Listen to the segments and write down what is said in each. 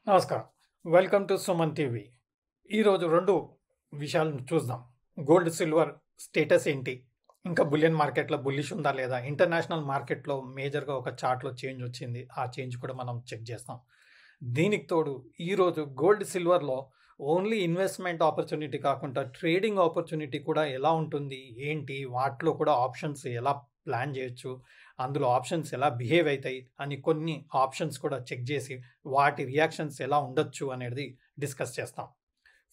నమస్కారం. Welcome to Suman TV. ఈరోజు 2 విషయాలను చూద్దాం. గోల్డ్, సిల్వర్ స్టేటస్ ఏంటి? ఇంకా బులియన్ మార్కెట్‌లో బుల్లిష్ ఉందా లేదా? ఇంటర్నేషనల్ మార్కెట్‌లో మేజర్‌గా ఒక చార్ట్‌లో చేంజ్ వచ్చింది. ఆ చేంజ్ కూడా మనం చెక్ చేస్తాం. దీనికి తోడు ఈరోజు గోల్డ్, సిల్వర్‌లో ఓన్లీ ఇన్వెస్ట్‌మెంట్ ఆపర్చునిటీ కాకుండా ట్రేడింగ్ ఆపర్చునిటీ కూడా ఎలా ఉంటుంది? ఏంటి? వాటిలో కూడా ఆప్షన్స్ ఎలా ప్లాన్ చేయొచ్చు? అందులో ఆప్షన్స్ ఎలా బిహేవ్ అయితాయి అని కొన్ని ఆప్షన్స్ కూడా చెక్ చేసి వాటి రియాక్షన్స్ ఎలా ఉండొచ్చు అనేది డిస్కస్ చేస్తాం.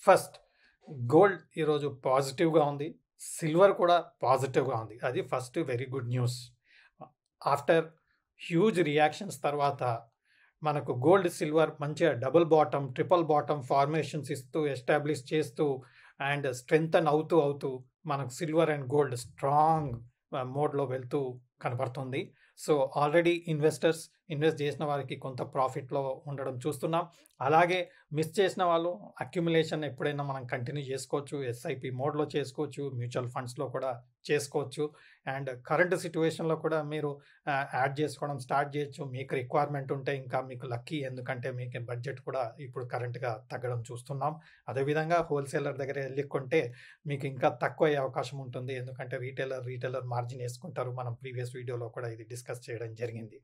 ఫస్ట్, గోల్డ్ ఈరోజు పాజిటివ్గా ఉంది. సిల్వర్ కూడా పాజిటివ్గా ఉంది. అది first very good news. After huge reactions తర్వాత మనకు గోల్డ్, సిల్వర్ మంచిగా double bottom, triple bottom formations ఇస్తూ ఎస్టాబ్లిష్ చేస్తూ అండ్ స్ట్రెంగ్తన్ అవుతూ మనకు సిల్వర్ అండ్ గోల్డ్ స్ట్రాంగ్ మోడ్లో వెళ్తూ కనపడుతుంది. సో ఆల్రెడీ ఇన్వెస్ట్ చేసిన వారికి కొంత ప్రాఫిట్లో ఉండడం చూస్తున్నాం. అలాగే మిస్ చేసిన వాళ్ళు అక్యుములేషన్ ఎప్పుడైనా మనం కంటిన్యూ చేసుకోవచ్చు. ఎస్ఐపి మోడ్లో చేసుకోవచ్చు, మ్యూచువల్ ఫండ్స్లో కూడా చేసుకోవచ్చు. అండ్ కరెంట్ సిచ్యువేషన్లో కూడా మీరు యాడ్ చేసుకోవడం స్టార్ట్ చేయొచ్చు. మీకు రిక్వైర్మెంట్ ఉంటే ఇంకా మీకు లక్కీ, ఎందుకంటే మీకు బడ్జెట్ కూడా ఇప్పుడు కరెంట్గా తగ్గడం చూస్తున్నాం. అదేవిధంగా హోల్సేలర్ దగ్గర వెళ్ళి కొంటే మీకు ఇంకా తక్కువ అయ్యే అవకాశం ఉంటుంది, ఎందుకంటే రీటైలర్ మార్జిన్ వేసుకుంటారు. మనం ప్రీవియస్ వీడియోలో కూడా ఇది డిస్కస్ చేయడం జరిగింది.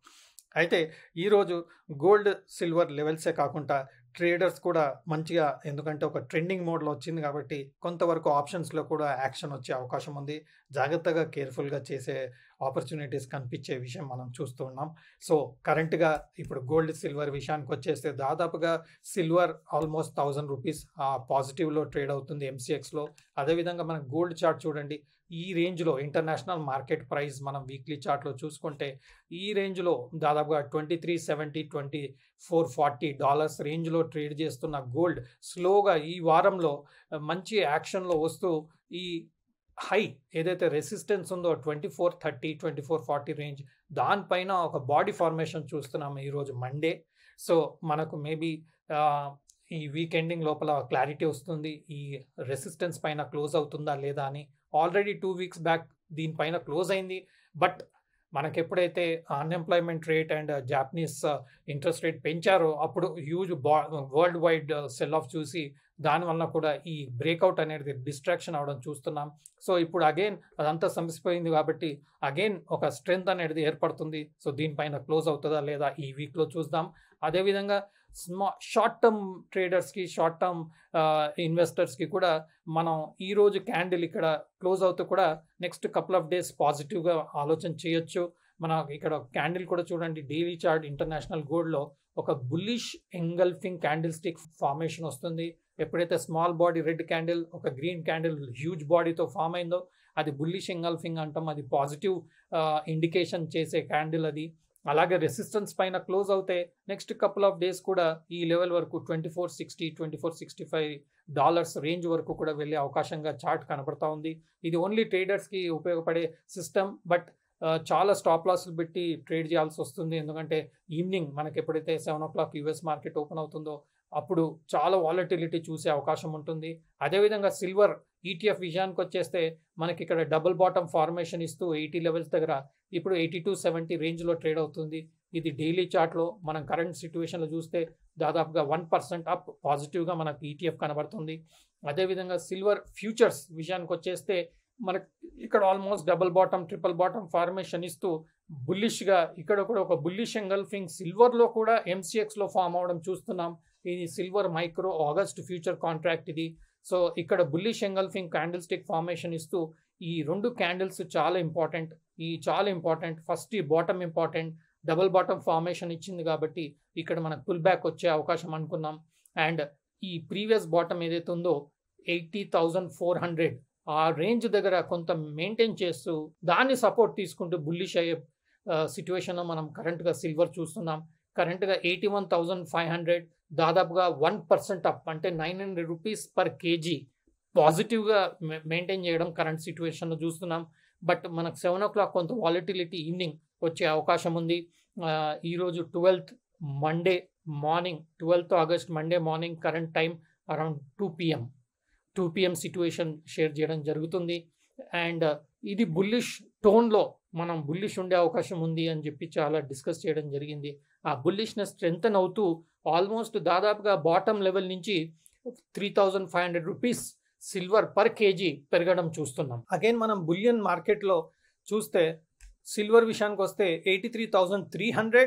అయితే ఈరోజు గోల్డ్, సిల్వర్ లెవెల్సే కాకుండా ట్రేడర్స్ కూడా మంచిగా, ఎందుకంటే ఒక ట్రెండింగ్ మోడ్లో వచ్చింది కాబట్టి కొంతవరకు ఆప్షన్స్లో కూడా యాక్షన్ వచ్చే అవకాశం ఉంది. జాగ్రత్తగా కేర్ఫుల్గా చేసే ఆపర్చునిటీస్ కనిపించే విషయం మనం చూస్తూ ఉన్నాం. సో కరెంట్గా ఇప్పుడు గోల్డ్, సిల్వర్ విషయానికి వచ్చేస్తే దాదాపుగా సిల్వర్ ఆల్మోస్ట్ 1000 రూపీస్ పాజిటివ్లో ట్రేడ్ అవుతుంది ఎంసీఎక్స్లో. అదేవిధంగా మనం గోల్డ్ చార్ట్ చూడండి. ఈ రేంజ్లో ఇంటర్నేషనల్ మార్కెట్ ప్రైస్ మనం వీక్లీ చార్ట్లో చూసుకుంటే ఈ రేంజ్లో దాదాపుగా $2370, $2440 రేంజ్లో ట్రేడ్ చేస్తున్న గోల్డ్ స్లోగా ఈ వారంలో మంచి యాక్షన్లో వస్తూ ఈ హై ఏదైతే రెసిస్టెన్స్ ఉందో 2430, 2440 రేంజ్, దానిపైన ఒక బాడీ ఫార్మేషన్ చూస్తున్నాము ఈరోజు మండే. సో మనకు మేబీ ఈ వీక్ ఎండింగ్ లోపల క్లారిటీ వస్తుంది ఈ రెసిస్టెన్స్ పైన క్లోజ్ అవుతుందా లేదా అని. ఆల్రెడీ 2 వీక్స్ బ్యాక్ దీనిపైన క్లోజ్ అయింది. బట్ మనకు ఎప్పుడైతే unemployment rate and Japanese interest rate పెంచారో అప్పుడు huge world wide sell off చూసి దానివల్ల కూడా ఈ బ్రేక్అవుట్ అనేది డిస్ట్రాక్షన్ అవడం చూస్తున్నాం. సో ఇప్పుడు అగైన్ అదంతా సమసిపోయింది కాబట్టి అగైన్ ఒక స్ట్రెంగ్త్ అనేది ఏర్పడుతుంది. సో దీనిపైన క్లోజ్ అవుతుందా లేదా ఈ వీక్లో చూద్దాం. అదేవిధంగా షార్ట్ టర్మ్ ట్రేడర్స్కి, షార్ట్ టర్మ్ ఇన్వెస్టర్స్కి కూడా మనం ఈరోజు క్యాండిల్ ఇక్కడ క్లోజ్ అవుతూ కూడా నెక్స్ట్ కపుల్ ఆఫ్ డేస్ పాజిటివ్గా ఆలోచన చేయొచ్చు. మన ఇక్కడ క్యాండిల్ కూడా చూడండి, డైలీ చార్ట్ ఇంటర్నేషనల్ గోల్డ్లో ఒక bullish engulfing candle stick formation వస్తుంది. ఎప్పుడైతే స్మాల్ బాడీ రెడ్ క్యాండిల్ ఒక గ్రీన్ క్యాండిల్ హ్యూజ్ బాడీతో ఫామ్ అయిందో అది బుల్లిష్ ఎంగల్ఫింగ్ అంటాం. అది పాజిటివ్ ఇండికేషన్ చేసే క్యాండిల్ అది. అలాగే రెసిస్టెన్స్ పైన క్లోజ్ అవుతే నెక్స్ట్ కపుల్ ఆఫ్ డేస్ కూడా ఈ లెవెల్ వరకు $2460, $2465 రేంజ్ వరకు కూడా వెళ్ళే అవకాశంగా చార్ట్ కనబడతా ఉంది. ఇది ఓన్లీ ట్రేడర్స్కి ఉపయోగపడే సిస్టమ్. బట్ చాలా స్టాప్ లాస్లు పెట్టి ట్రేడ్ చేయాల్సి వస్తుంది, ఎందుకంటే ఈవినింగ్ మనకి ఎప్పుడైతే 7 o'clock యుఎస్ మార్కెట్ ఓపెన్ అవుతుందో అప్పుడు చాలా వాలటిలిటీ చూసే అవకాశం ఉంటుంది. అదేవిధంగా సిల్వర్ ఈటీఎఫ్ విషయానికి వచ్చేస్తే మనకి ఇక్కడ డబుల్ బాటమ్ ఫార్మేషన్ ఇస్తూ 80 లెవెల్స్ దగ్గర ఇప్పుడు 8270 రేంజ్లో ట్రేడ్ అవుతుంది. ఇది డైలీ చార్ట్లో మనం కరెంట్ సిచ్యువేషన్లో చూస్తే దాదాపుగా 1% అప్ పాజిటివ్గా మనకు ఈటీఎఫ్ కనబడుతుంది. అదేవిధంగా సిల్వర్ ఫ్యూచర్స్ విషయానికి వచ్చేస్తే మనకి ఇక్కడ almost double bottom, triple bottom formation ఇస్తూ బుల్లిష్గా ఇక్కడ కూడా ఒక బుల్లిష్ ఎంగల్ఫింగ్ సిల్వర్లో కూడా ఎంసీఎక్స్లో ఫామ్ అవడం చూస్తున్నాం. ఇది silver micro August future contract ఇది. సో ఇక్కడ bullish engulfing candle stick formation ఇస్తూ ఈ 2 క్యాండిల్స్ చాలా ఇంపార్టెంట్. ఫస్ట్ ఈ bottom important, double bottom formation ఇచ్చింది కాబట్టి ఇక్కడ మనకు పుల్ బ్యాక్ వచ్చే అవకాశం అనుకున్నాం. అండ్ ఈ ప్రీవియస్ బాటమ్ ఏదైతే ఉందో 80,400 ఆ రేంజ్ దగ్గర కొంత మెయింటైన్ చేస్తూ దాన్ని సపోర్ట్ తీసుకుంటూ బుల్లిష్ అయ్యే సిచ్యువేషన్లో మనం కరెంట్గా సిల్వర్ చూస్తున్నాం. కరెంట్గా 81,500, దాదాపుగా 1% అప్, అంటే 900 రూపీస్ పర్ కేజీ పాజిటివ్గా మెయింటైన్ చేయడం కరెంట్ సిచ్యువేషన్లో చూస్తున్నాం. బట్ మనకు 7 o'clock కొంత వాలిటిలిటీ ఈవినింగ్ వచ్చే అవకాశం ఉంది. ఈరోజు 12th Monday morning, 12th August Monday morning current time around 2 PM situation share చేయడం జరుగుతుంది. అండ్ ఇది బుల్లిష్ టోన్లో మనం బుల్లిష్ ఉండే అవకాశం ఉంది అని చెప్పి చాలా డిస్కస్ చేయడం జరిగింది. ఆ బుల్లిష్నెస్ స్ట్రెంగ్తన్ అవుతూ ఆల్మోస్ట్ దాదాపుగా బాటమ్ లెవెల్ నుంచి 3,500 రూపీస్ సిల్వర్ పర్ కేజీ పెరగడం చూస్తున్నాం. అగైన్ మనం బులియన్ మార్కెట్లో చూస్తే సిల్వర్ విషయానికి వస్తే 83,300,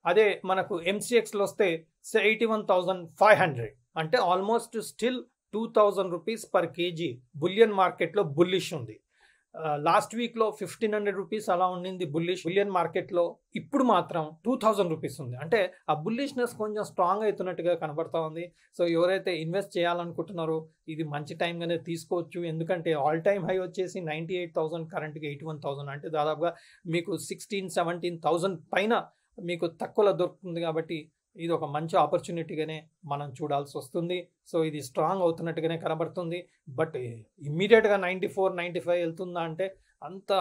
అదే మనకు ఎంసీఎక్స్లో వస్తే 81,500, అంటే almost still 2,000 rupees per KG bullion మార్కెట్లో బుల్లిష్ ఉంది. లాస్ట్ వీక్లో 1,500 రూపీస్ అలా ఉండింది బులియన్ మార్కెట్లో. ఇప్పుడు మాత్రం 2,000 రూపీస్ ఉంది. అంటే ఆ బుల్లిష్నెస్ కొంచెం స్ట్రాంగ్ అవుతున్నట్టుగా కనబడతా ఉంది. సో ఎవరైతే ఇన్వెస్ట్ చేయాలనుకుంటున్నారో ఇది మంచి టైంగానే తీసుకోవచ్చు. ఎందుకంటే ఆల్ టైమ్ హై వచ్చేసి 98,000, కరెంట్గా 81,000, అంటే దాదాపుగా మీకు 16,000-17,000 పైన మీకు తక్కువలో దొరుకుతుంది. కాబట్టి ఇది ఒక మంచి ఆపర్చునిటీగానే మనం చూడాల్సి వస్తుంది. సో ఇది స్ట్రాంగ్ అవుతున్నట్టుగానే కనబడుతుంది. బట్ ఇమ్మీడియట్గా 94-95 వెళ్తుందా అంటే అంత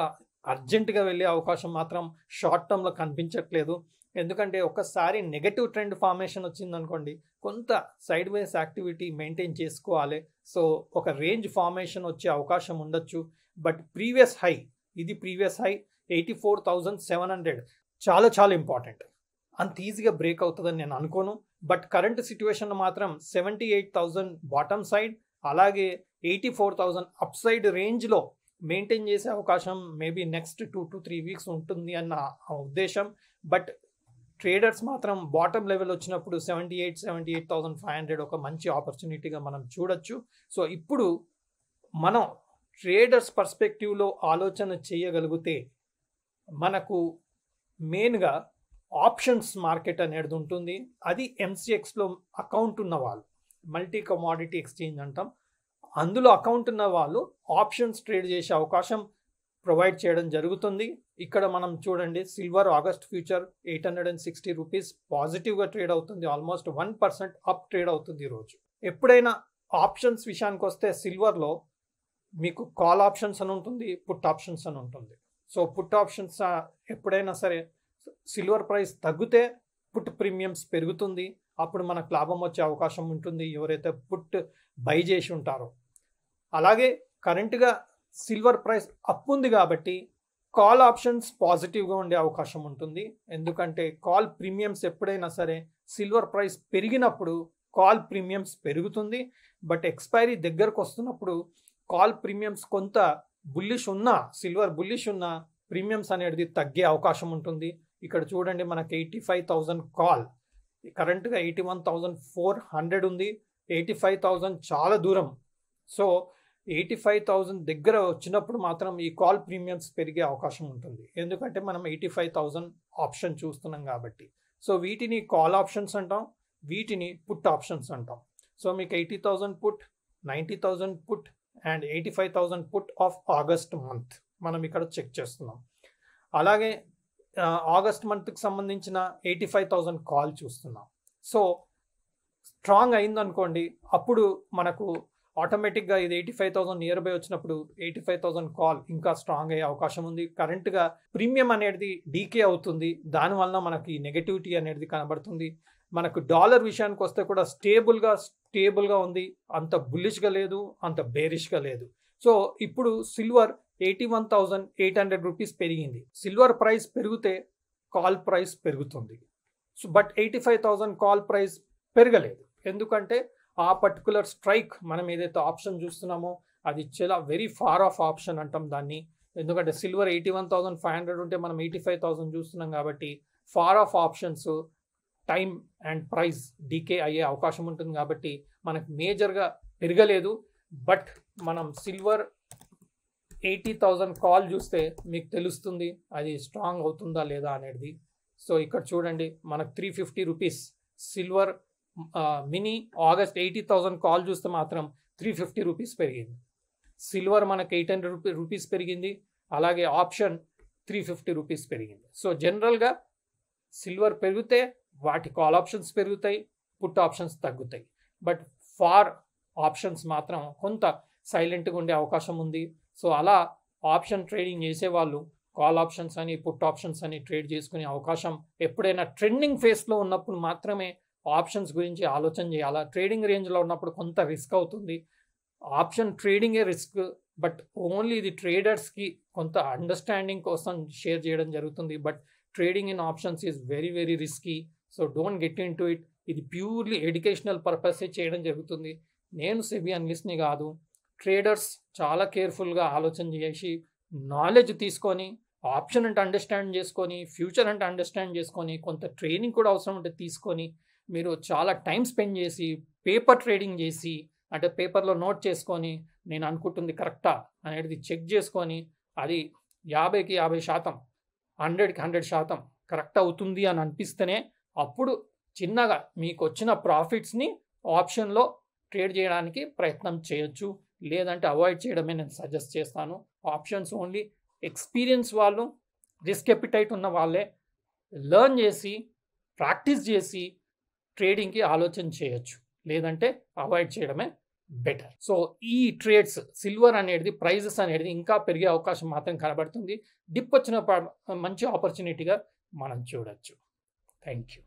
అర్జెంటుగా వెళ్ళే అవకాశం మాత్రం షార్ట్ టర్మ్లో కనిపించట్లేదు. ఎందుకంటే ఒకసారి నెగటివ్ ట్రెండ్ ఫార్మేషన్ వచ్చిందనుకోండి, కొంత సైడ్ వేస్ యాక్టివిటీ మెయింటైన్ చేసుకోవాలి. సో ఒక రేంజ్ ఫార్మేషన్ వచ్చే అవకాశం ఉండొచ్చు. బట్ ప్రీవియస్ హై 84,700 చాలా చాలా ఇంపార్టెంట్. అంత ఈజీగా బ్రేక్ అవుతుందని నేను అనుకోను. బట్ కరెంట్ సిచ్యువేషన్ మాత్రం 78,000 బాటమ్ సైడ్, అలాగే 84,000 అప్ సైడ్ రేంజ్లో మెయింటైన్ చేసే అవకాశం మేబీ నెక్స్ట్ 2 to 3 వీక్స్ ఉంటుంది అన్న ఉద్దేశం. బట్ ట్రేడర్స్ మాత్రం బాటమ్ లెవెల్ వచ్చినప్పుడు 78,500 ఒక మంచి ఆపర్చునిటీగా మనం చూడొచ్చు. సో ఇప్పుడు మనం ట్రేడర్స్ పర్స్పెక్టివ్లో ఆలోచన చేయగలిగితే మనకు మెయిన్గా ఆప్షన్స్ మార్కెట్ అనేది ఉంటుంది. అది ఎంసీఎక్స్లో అకౌంట్ ఉన్న వాళ్ళు, మల్టీ కమోడిటీ ఎక్స్చేంజ్ అంటాం, అందులో అకౌంట్ ఉన్న వాళ్ళు ఆప్షన్స్ ట్రేడ్ చేసే అవకాశం ప్రొవైడ్ చేయడం జరుగుతుంది. ఇక్కడ మనం చూడండి, సిల్వర్ ఆగస్ట్ ఫ్యూచర్ 860 రూపీస్ పాజిటివ్గా ట్రేడ్ అవుతుంది. ఆల్మోస్ట్ 1% అప్ ట్రేడ్ అవుతుంది ఈరోజు. ఎప్పుడైనా ఆప్షన్స్ విషయానికి వస్తే సిల్వర్లో మీకు కాల్ ఆప్షన్స్ అని ఉంటుంది, పుట్ ఆప్షన్స్ అని ఉంటుంది. సో పుట్ ఆప్షన్స్ ఎప్పుడైనా సరే సిల్వర్ ప్రైస్ తగ్గితే పుట్ ప్రీమియమ్స్ పెరుగుతుంది. అప్పుడు మనకు లాభం వచ్చే అవకాశం ఉంటుంది ఎవరైతే పుట్ బై చేసి ఉంటారో. అలాగే కరెంట్గా సిల్వర్ ప్రైస్ అప్ ఉంది కాబట్టి కాల్ ఆప్షన్స్ పాజిటివ్గా ఉండే అవకాశం ఉంటుంది. ఎందుకంటే కాల్ ప్రీమియమ్స్ ఎప్పుడైనా సరే సిల్వర్ ప్రైస్ పెరిగినప్పుడు కాల్ ప్రీమియమ్స్ పెరుగుతుంది. బట్ ఎక్స్పైరీ దగ్గరకు వస్తున్నప్పుడు కాల్ ప్రీమియమ్స్ కొంత బుల్లిష్ ఉన్నా, సిల్వర్ బుల్లిష్ ఉన్నా ప్రీమియమ్స్ అనేది తగ్గే అవకాశం ఉంటుంది. ఇక్కడ చూడండి, మనకి 85,000 కాల్, కరెంట్గా 81,400 ఉంది. 85,000 చాలా దూరం. సో 85,000 దగ్గర వచ్చినప్పుడు మాత్రం ఈ కాల్ ప్రీమియమ్స్ పెరిగే అవకాశం ఉంటుంది. ఎందుకంటే మనం 85,000 ఆప్షన్ చూస్తున్నాం కాబట్టి. సో వీటిని కాల్ ఆప్షన్స్ అంటాం, వీటిని పుట్ ఆప్షన్స్ అంటాం. సో మీకు 80,000 put, 90,000 put and 85,000 put off August month మనం ఇక్కడ చెక్ చేస్తున్నాం. అలాగే ఆగస్ట్ మంత్కి సంబంధించిన 85,000 కాల్ చూస్తున్నాం. సో స్ట్రాంగ్ అయిందనుకోండి, అప్పుడు మనకు ఆటోమేటిక్గా ఇది 85,000 నియర్ బై వచ్చినప్పుడు 85,000 కాల్ ఇంకా స్ట్రాంగ్ అయ్యే అవకాశం ఉంది. కరెంట్గా ప్రీమియం అనేది డీకే అవుతుంది, దానివల్ల మనకి నెగటివిటీ అనేది కనబడుతుంది. మనకు డాలర్ విషయానికి వస్తే కూడా స్టేబుల్గా ఉంది, అంత బుల్లిష్గా లేదు, అంత బేరిష్గా లేదు. సో ఇప్పుడు సిల్వర్ 81,800 రూపీస్ పెరిగింది. సిల్వర్ ప్రైస్ పెరిగితే కాల్ ప్రైస్ పెరుగుతుంది. సో బట్ 85,000 కాల్ ప్రైస్ పెరగలేదు. ఎందుకంటే ఆ పర్టికులర్ స్ట్రైక్ మనం ఏదైతే ఆప్షన్ చూస్తున్నామో అది చాలా వెరీ ఫార్ ఆఫ్ ఆప్షన్ అంటాం దాన్ని. ఎందుకంటే సిల్వర్ 81,500 ఉంటే మనం 85,000 చూస్తున్నాం కాబట్టి far off options time and price decay అయ్యే అవకాశం ఉంటుంది. కాబట్టి మనకు మేజర్గా పెరగలేదు. బట్ మనం సిల్వర్ 80,000 కాల్ చూస్తే మీకు తెలుస్తుంది అది స్ట్రాంగ్ అవుతుందా లేదా అనేది. సో ఇక్కడ చూడండి, మనకు 350 rupees silver mini August 80,000 call చూస్తే మాత్రం 350 రూపీస్ పెరిగింది. సిల్వర్ మనకు 800 రూపీస్ పెరిగింది, అలాగే ఆప్షన్ 350 రూపీస్ పెరిగింది. సో జనరల్గా సిల్వర్ పెరిగితే వాటి కాల్ ఆప్షన్స్ పెరుగుతాయి, పుట్ ఆప్షన్స్ తగ్గుతాయి. బట్ ఫార్ ఆప్షన్స్ మాత్రం కొంత సైలెంట్గా ఉండే అవకాశం ఉంది. సో అలా ఆప్షన్ ట్రేడింగ్ చేసేవాళ్ళు కాల్ ఆప్షన్స్ అని పుట్ ఆప్షన్స్ అని ట్రేడ్ చేసుకునే అవకాశం ఎప్పుడైనా ట్రెండింగ్ ఫేస్లో ఉన్నప్పుడు మాత్రమే ఆప్షన్స్ గురించి ఆలోచన చేయాలా. ట్రేడింగ్ రేంజ్లో ఉన్నప్పుడు కొంత రిస్క్ అవుతుంది. ఆప్షన్ ట్రేడింగే రిస్క్, బట్ ఓన్లీ ఇది ట్రేడర్స్కి కొంత అండర్స్టాండింగ్ కోసం షేర్ చేయడం జరుగుతుంది. But trading in options is very very risky. So don't get in to it. ఇది ప్యూర్లీ ఎడ్యుకేషనల్ పర్పసే చేయడం జరుగుతుంది. నేను సెబీ అనలిస్ట్ని కాదు. ట్రేడర్స్ చాలా కేర్ఫుల్గా ఆలోచన చేసి నాలెడ్జ్ తీసుకొని ఆప్షన్ అంటే అండర్స్టాండ్ చేసుకొని ఫ్యూచర్ అంటే అండర్స్టాండ్ చేసుకొని కొంత ట్రైనింగ్ కూడా అవసరం ఉంటే తీసుకొని మీరు చాలా టైం స్పెండ్ చేసి పేపర్ ట్రేడింగ్ చేసి అంటే పేపర్లో నోట్ చేసుకొని నేను అనుకుంటుంది కరెక్టా అనేది చెక్ చేసుకొని అది 50కి 50%, 100కి 100% కరెక్ట్ అవుతుంది అని అనిపిస్తేనే అప్పుడు చిన్నగా మీకు వచ్చిన ప్రాఫిట్స్ని ఆప్షన్లో ట్రేడ్ చేయడానికి ప్రయత్నం చేయొచ్చు. లేదంటే అవాయిడ్ చేయడమే నేను సజెస్ట్ చేస్తాను. ఆప్షన్స్ ఓన్లీ ఎక్స్పీరియన్స్ వాళ్ళు, రిస్క్ ఎపిటైట్ ఉన్న వాళ్ళే లెర్న్ చేసి ప్రాక్టీస్ చేసి ట్రేడింగ్కి ఆలోచన చేయొచ్చు. లేదంటే అవాయిడ్ చేయడమే బెటర్. సో ఈ ట్రేడ్స్ సిల్వర్ అనేది ప్రైజెస్ అనేది ఇంకా పెరిగే అవకాశం మాత్రం కనబడుతుంది. డిప్ వచ్చిన మంచి ఆపర్చునిటీగా మనం చూడొచ్చు. Thank you.